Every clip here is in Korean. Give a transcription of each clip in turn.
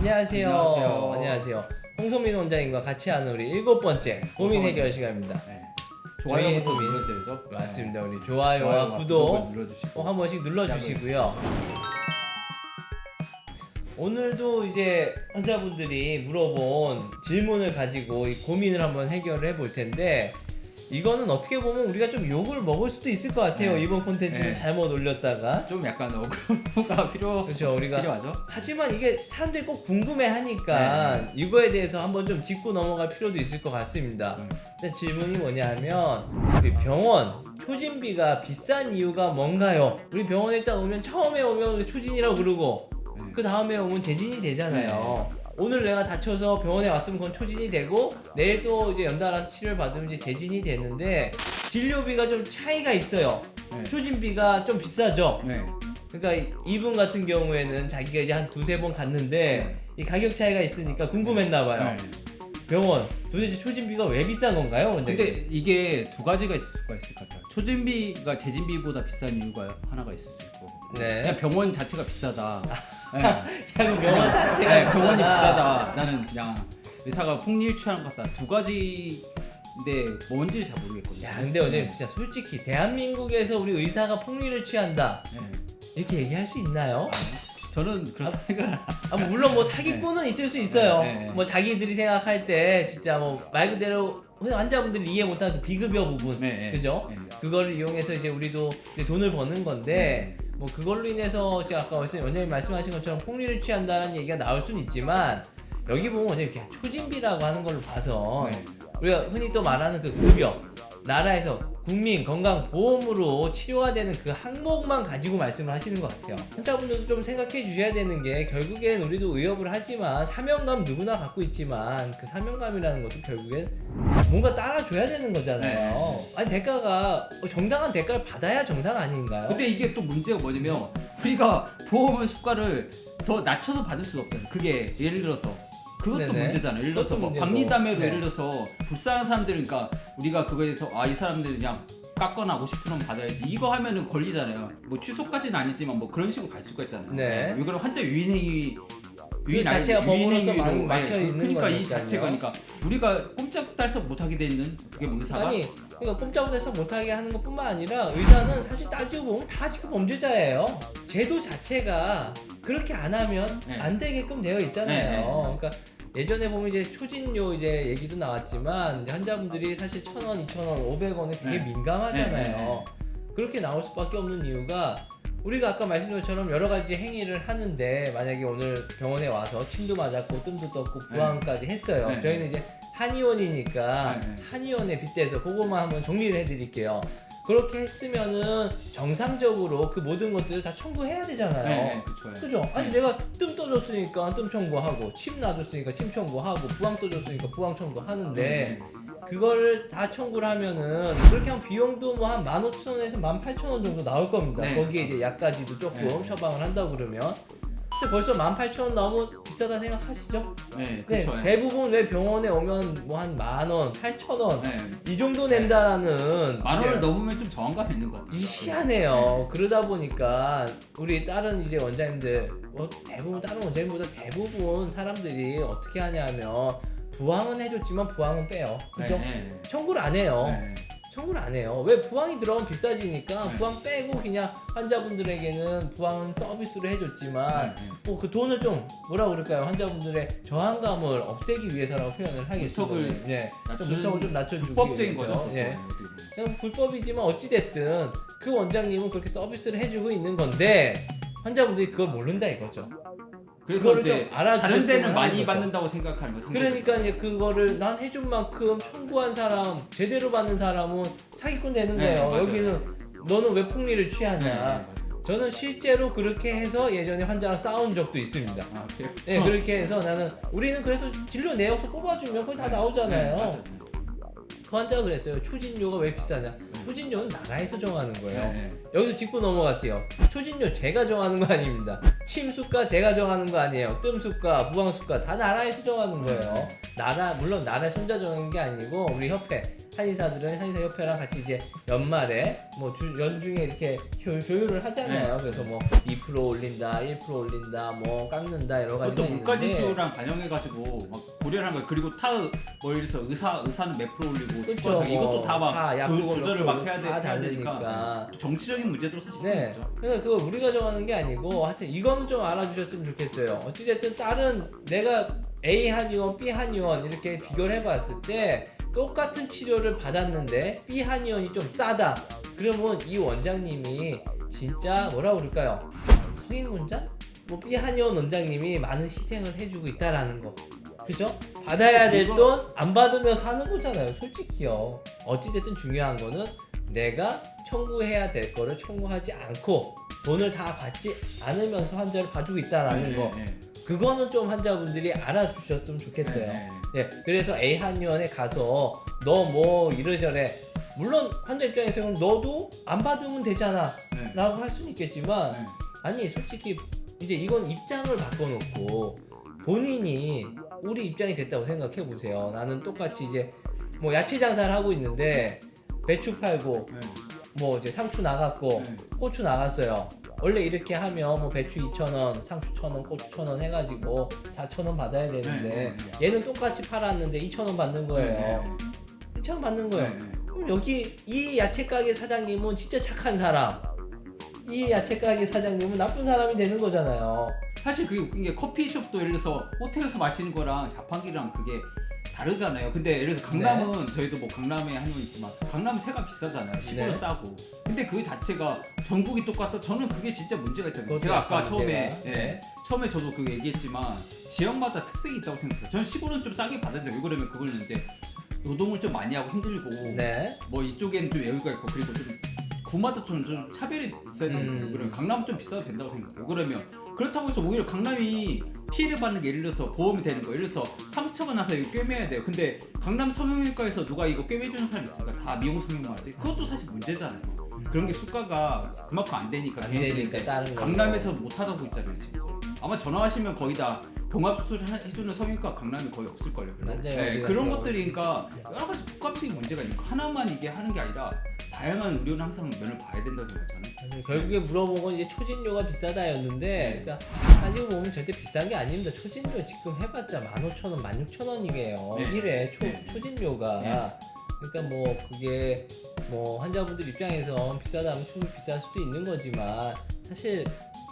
안녕하세요. 안녕하세요. 안녕하세요. 홍소민 원장님과 같이 하는 우리 7번째 고민 해결 시간입니다. 네. 저희 좋아요부터 고민- 눌러주셔야죠. 맞습니다. 네. 우리 좋아요와 구독 눌러주시고 한 번씩 눌러주시고요. 오늘도 이제 환자분들이 물어본 질문을 가지고 이 고민을 한번 해결을 해볼 텐데, 이거는 어떻게 보면 우리가 좀 욕을 먹을 수도 있을 것 같아요. 네. 이번 콘텐츠를 네. 잘못 올렸다가. 좀 약간 어그로가 그렇죠. 우리가 필요하죠. 하지만 이게 사람들이 꼭 궁금해하니까 이거에 대해서 한번 좀 짚고 넘어갈 필요도 있을 것 같습니다. 일단 질문이 뭐냐면, 우리 병원 초진비가 비싼 이유가 뭔가요? 우리 병원에 일단 오면 처음에 오면 우리 초진이라고 부르고 그 다음에 오면 재진이 되잖아요. 오늘 내가 다쳐서 병원에 왔으면 그건 초진이 되고, 내일 또 이제 연달아서 치료를 받으면 이제 재진이 되는데, 진료비가 좀 차이가 있어요. 네. 초진비가 좀 비싸죠. 네. 그러니까 이분 같은 경우에는 자기가 이제 한 두세 번 갔는데 이 가격 차이가 있으니까 궁금했나 봐요. 네. 병원 도대체 초진비가 왜 비싼 건가요? 원장님? 근데 이게 두 가지가 있을 수가 있을 것 같아요. 초진비가 재진비보다 비싼 이유가 하나가 있을 수 있고, 네. 그냥 병원 자체가 비싸다. 네. 야, 그 병원 자체가 네, 병원이 비싸다. 나는 그냥 의사가 폭리를 취하는 것 같다. 두 가지인데 뭔지 잘 모르겠거든요. 야, 근데 원장님 진짜 솔직히 대한민국에서 우리 의사가 폭리를 취한다 네. 이렇게 얘기할 수 있나요? 저는 그렇다 생각을 뭐 물론 뭐 사기꾼은 있을 수 있어요. 네. 뭐 자기들이 생각할 때 진짜 뭐 말 그대로 환자분들이 이해 못하는 비급여 부분, 네. 그죠? 네. 그거를 이용해서 이제 우리도 이제 돈을 버는 건데, 뭐 그걸로 인해서 제가 아까 원장님 말씀하신 것처럼 폭리를 취한다는 얘기가 나올 수는 있지만, 여기 보면 원장님 그냥 초진비라고 하는 걸로 봐서 네. 우리가 흔히 또 말하는 그 급여, 나라에서 국민건강보험으로 치료가 되는 그 항목만 가지고 말씀을 하시는 것 같아요. 환자분들도 좀 생각해 주셔야 되는 게, 결국엔 우리도 의협을 하지만 사명감 누구나 갖고 있지만, 그 사명감이라는 것도 결국엔 뭔가 따라줘야 되는 거잖아요. 아니 대가가 정당한 대가를 받아야 정상 아닌가요? 근데 이게 또 문제가 뭐냐면, 우리가 보험의 수가를 더 낮춰서 받을 수 없잖아요. 그게 예를 들어서 그것도 네네. 문제잖아요. 예를 들어서 그것도 뭐 문제고. 박리담회로 네. 예를 들어서 불쌍한 사람들, 그러니까 우리가 그거에 대해서 이 사람들은 그냥 깎거나 50%는 받아야지, 이거 하면은 걸리잖아요. 뭐 취소까지는 아니지만 뭐 그런 식으로 갈 수가 있잖아요. 네. 이거는 환자 유인행위 자체가 법으로서 막혀 있는 그러니까 이 거니까요. 자체가, 그러니까 우리가 꼼짝달싹 못하게 돼 있는 그게 뭐 의사가. 아니, 그러니까 꼼짝달싹 못하게 하는 것뿐만 아니라, 의사는 사실 따지고 보면 다 지금 범죄자예요. 제도 자체가 그렇게 안 하면 네. 안 되게끔 되어 있잖아요. 그러니까 예전에 보면 이제 초진료 이제 얘기도 나왔지만, 이제 환자분들이 사실 1,000원, 2,000원, 500원에 되게 네. 민감하잖아요. 그렇게 나올 수밖에 없는 이유가, 우리가 아까 말씀드린 것처럼 여러 가지 행위를 하는데, 만약에 오늘 병원에 와서 침도 맞았고 뜸도 떴고 부항까지 했어요. 네. 저희는 이제 한의원이니까 네. 한의원에 빗대서 그것만 한번 정리를 해드릴게요. 그렇게 했으면은 정상적으로 그 모든 것들을 다 청구해야 되잖아요. 네, 그렇죠. 그죠? 아니 내가 뜸 떠줬으니까 뜸 청구하고, 침 놔줬으니까 침 청구하고, 부항 떠줬으니까 부항 청구하는데, 그걸 다 청구를 하면은 그렇게 하면 비용도 뭐 한 15,000원에서 18,000원 정도 나올 겁니다. 네. 거기에 이제 약까지도 조금 네. 처방을 한다고 그러면. 근데 벌써 18,000원 나오면 비싸다 생각하시죠? 네, 네, 그렇죠. 대부분 왜 병원에 오면 뭐 한 10,000원, 8,000원 네. 이 정도 낸다라는, 만 원을 이제 넘으면 좀 저항감이 있는 것 같아요. 이 희한해요. 그러다 보니까 우리 다른 이제 원장님들, 대부분 다른 원장님보다 대부분 사람들이 어떻게 하냐면, 부항은 해줬지만 부항은 빼요. 그죠? 네. 청구를 안 해요. 네. 청구를 안 해요. 왜? 부항이 들어가면 비싸지니까 네. 부항 빼고 그냥 환자분들에게는 부항은 서비스로 해줬지만, 네. 뭐 그 돈을 좀 뭐라 그럴까요? 환자분들의 저항감을 없애기 위해서라고 표현을 하겠습니다. 물턱을 예, 좀 낮추는 물턱을 좀 낮춰주기 불법적인 위해서. 거죠. 예, 그냥 불법이지만 어찌 됐든 그 원장님은 그렇게 서비스를 해주고 있는 건데, 환자분들이 그걸 모른다 이거죠. 그래서 그거를 이제 좀 알아주셨으면 다른 데는 하는 많이 거죠. 받는다고 생각하는 거. 그러니까 이제 그거를 난 해준 만큼 청구한 사람, 제대로 받는 사람은 사기꾼 되는 네, 거예요. 맞아요. 여기는 너는 왜 폭리를 취하냐. 맞아요. 저는 실제로 그렇게 해서 예전에 환자랑 싸운 적도 있습니다. 아, 그래요? 네, 그렇게 해서 우리는 그래서 진료 내역서 뽑아주면 거기 다 나오잖아요. 네, 맞아요. 그 환자가 그랬어요. 초진료가 왜 비싸냐. 초진료는 나라에서 정하는 거예요. 네. 여기서 짚고 넘어갈게요. 초진료 제가 정하는 거 아닙니다. 침수가 제가 정하는 거 아니에요. 뜸수가, 부항수가 다 나라에서 정하는 거예요. 물론 나라 혼자 정하는 게 아니고 우리 협회 한의사들은 한의사협회랑 같이 이제 연말에 뭐 연중에 이렇게 조율을 하잖아요. 그래서 뭐 2% 올린다, 1% 올린다, 뭐 깎는다 여러 가지가 그것도 있는데 물가지수랑 반영해가지고 막 고려를 한 거예요. 그리고 뭐 예를 들어서 의사는 몇 프로 올리고 그쵸, 집어서 이것도 다 막 약국을 조절을 막 해야 다 되니까 다르니까. 정치적인 문제도 사실 네. 있죠. 그래서 그거 우리가 정하는 게 아니고 하여튼 이거는 좀 알아주셨으면 좋겠어요. 어찌됐든 다른 내가 A 한의원, B 한의원 이렇게 비교를 해봤을 때 똑같은 치료를 받았는데 B 한의원이 좀 싸다. 그러면 이 원장님이 진짜 뭐라 그럴까요? 성인군자? 뭐 B 한의원 원장님이 많은 희생을 해주고 있다라는 거. 그죠? 받아야 될 돈 안 받으며 사는 거잖아요. 솔직히요. 어찌됐든 중요한 거는 내가 청구해야 될 거를 청구하지 않고 돈을 다 받지 않으면서 환자를 봐주고 있다라는 거. 그거는 좀 환자분들이 알아주셨으면 좋겠어요. 예, 그래서 A 한의원에 가서 너 뭐 이래저래 물론 환자 입장에서는 너도 안 받으면 되잖아 라고 할 수는 있겠지만 아니 솔직히 이제 이건 입장을 바꿔놓고 본인이 우리 입장이 됐다고 생각해 보세요. 나는 똑같이 이제 뭐 야채 장사를 하고 있는데 배추 팔고 뭐 이제 상추 나갔고 고추 나갔어요. 원래 이렇게 하면 뭐 배추 2,000원, 상추 1,000원, 고추 1,000원 해가지고 4,000원 받아야 되는데 얘는 똑같이 팔았는데 2,000원 받는 거예요. 2,000원 받는 거예요. 그럼 여기 이 야채 가게 사장님은 진짜 착한 사람, 이 야채 가게 사장님은 나쁜 사람이 되는 거잖아요. 사실 그게 커피숍도 예를 들어서 호텔에서 마시는 거랑 자판기랑 그게 다르잖아요. 근데 예를 들어서 강남은 저희도 뭐 강남에 한의원 있지만 강남 새가 비싸잖아요. 시골은 싸고. 근데 그 자체가 전국이 똑같다. 저는 그게 진짜 문제가 있다고. 제가 아까 처음에 처음에 저도 그 얘기했지만 지역마다 특색이 있다고 생각해요. 저는 시골은 좀 싸게 받아야 돼요. 왜 그러면 그거는 이제 노동을 좀 많이 하고 힘들고 뭐 이쪽에는 좀 여유가 있고 그리고 좀 구마다 좀 차별이 있어야 되는 거예요. 그러면 강남은 좀 비싸도 된다고 생각해요. 그러면 그렇다고 해서 오히려 강남이 피해를 받는 게 예를 들어서 보험이 되는 거 예를 들어서 상처가 나서 이거 꿰매야 돼요. 근데 강남 성형외과에서 누가 이거 꿰매주는 사람 있으니까 다 미용 성형만 하지. 그것도 사실 문제잖아요. 그런 게 수가가 그만큼 안 되니까 다른 강남에서 못 하자고 있잖아요 지금. 아마 전화하시면 거의 다 종합수술 해주는 성형외과 강남이 거의 없을걸요. 그런 것들이 그러니까 여러 가지 복합적인 문제가 있는 거 하나만 이게 하는 게 아니라 다양한 의료는 항상 면을 봐야 된다고 생각하잖아요. 결국에 물어본 건 이제 초진료가 비싸다였는데 그러니까 따지고 보면 절대 비싼 게 아닙니다. 초진료 지금 해봤자 15,000원, 16,000원이에요. 1회 초진료가. 그러니까 뭐 그게 뭐 환자분들 입장에서 비싸다면 충분히 비쌀 수도 있는 거지만 사실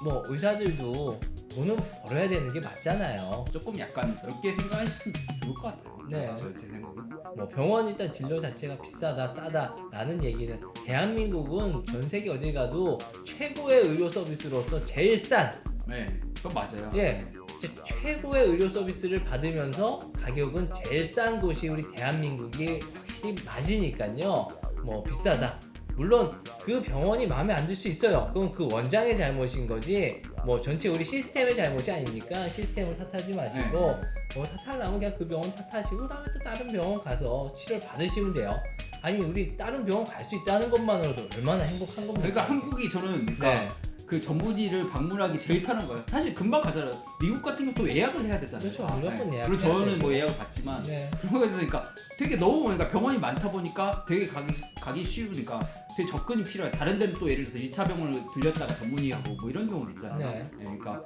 뭐 의사들도 돈은 벌어야 되는 게 맞잖아요. 조금 약간 넓게 생각하시면 좋을 것 같아요. 네. 제 생각은. 뭐 병원 일단 진료 자체가 비싸다 싸다라는 얘기는 대한민국은 전 세계 어디 가도 최고의 의료 서비스로서 제일 싼. 네, 그건 맞아요. 예, 최고의 의료 서비스를 받으면서 가격은 제일 싼 곳이 우리 대한민국이 확실히 맞으니까요. 뭐 비싸다. 물론 그 병원이 마음에 안 들 수 있어요. 그건 그 원장의 잘못인 거지 뭐 전체 우리 시스템의 잘못이 아니니까 시스템을 탓하지 마시고 뭐 탓하려면 그냥 그 병원 탓하시고 그다음에 또 다른 병원 가서 치료를 받으시면 돼요. 아니 우리 다른 병원 갈 수 있다는 것만으로도 얼마나 행복한 겁니까? 그러니까 한국이 저는 그 전문의를 방문하기 제일 편한 거예요. 사실 금방 가잖아요. 미국 같은 경우 또 예약을 해야 되잖아요. 그렇죠. 무조건 예약. 그리고 저는 뭐 예약을 받지만 그런 거 있으니까 되게 너무 그러니까 병원이 많다 보니까 되게 가기 쉬우니까 되게 접근이 필요해. 다른 데는 또 예를 들어서 2차 병원을 들렸다가 전문의하고 뭐 이런 경우도 있잖아요. 그러니까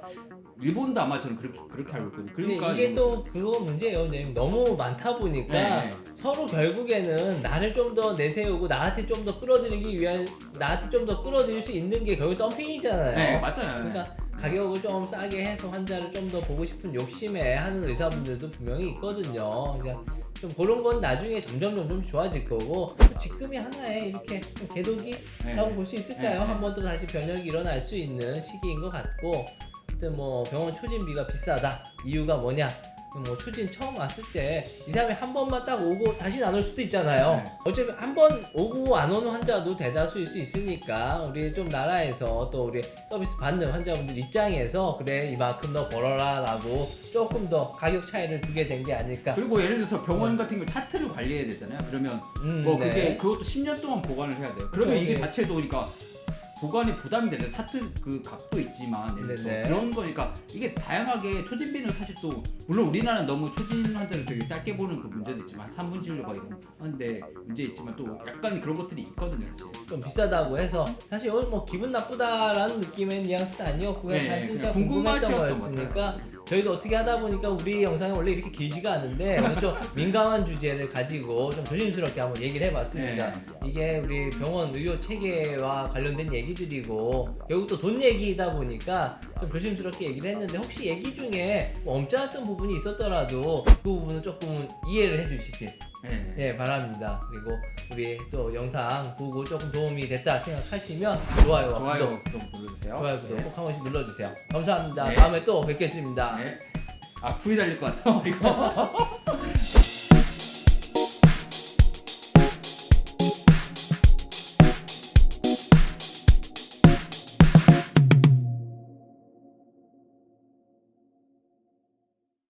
일본도 아마 저는 그렇게 알고 있거든요. 그러니까 근데 이게 또 그거 문제예요. 너무 많다 보니까 서로 결국에는 나를 좀 더 내세우고 나한테 좀 더 끌어들이기 위한 나한테 좀 더 끌어들일 수 있는 게 결국 덤핑이잖아요. 네, 맞잖아요. 그러니까 가격을 좀 싸게 해서 환자를 좀 더 보고 싶은 욕심에 하는 의사분들도 분명히 있거든요. 그러니까 좀 그런 건 나중에 점점 좋아질 거고 지금이 하나의 이렇게 좀 개도기라고 볼 수 있을까요? 한번 또 다시 변혁이 일어날 수 있는 시기인 것 같고 하여튼 뭐 병원 초진비가 비싸다 이유가 뭐냐 뭐 초진 처음 왔을 때 이 사람이 한 번만 딱 오고 다시 안 올 수도 있잖아요. 네. 어차피 한 번 오고 안 오는 환자도 대다수일 수 있으니까 우리 좀 나라에서 또 우리 서비스 받는 환자분들 입장에서 그래 이만큼 너 벌어라 라고 조금 더 가격 차이를 두게 된 게 아닐까. 그리고 예를 들어서 병원 같은 경우 차트를 관리해야 되잖아요. 그러면 뭐 네. 그게 그것도 10년 동안 보관을 해야 돼요. 그러면 그렇죠. 이게 네. 자체도 그러니까 보관에 부담이 되죠. 차트 그 값도 있지만 예를 들어서 네네. 그런 거니까 이게 다양하게 초진비는 사실 또 물론 우리나라는 너무 초진 환자를 되게 짧게 보는 그 문제도 있지만 3분 진료 막 이런 한데 문제 있지만 또 약간 그런 것들이 있거든요. 사실. 좀 비싸다고 해서 사실 오늘 뭐 기분 나쁘다라는 느낌의 뉘앙스는 아니었고요. 네, 사실 진짜 그냥 궁금했던 궁금하셨던 거였으니까 저희도 어떻게 하다 보니까 우리 영상이 원래 이렇게 길지가 않은데 오늘 좀 민감한 주제를 가지고 좀 조심스럽게 한번 얘기를 해봤습니다. 네. 이게 우리 병원 의료 체계와 관련된 얘기들이고 결국 또 돈 얘기이다 보니까 좀 조심스럽게 얘기를 했는데 혹시 얘기 중에 뭐 엄청났던 부분이 있었더라도 그 부분은 조금 이해를 해주시길 예, 바랍니다. 그리고 우리 또 영상 보고 조금 도움이 됐다 생각하시면 좋아요와 좋아요 구독, 좀 눌러주세요. 좋아요 구독 네. 꼭 한 번씩 눌러주세요. 감사합니다. 네. 다음에 또 뵙겠습니다. 네. 아 구이 달릴 것 같아 이거.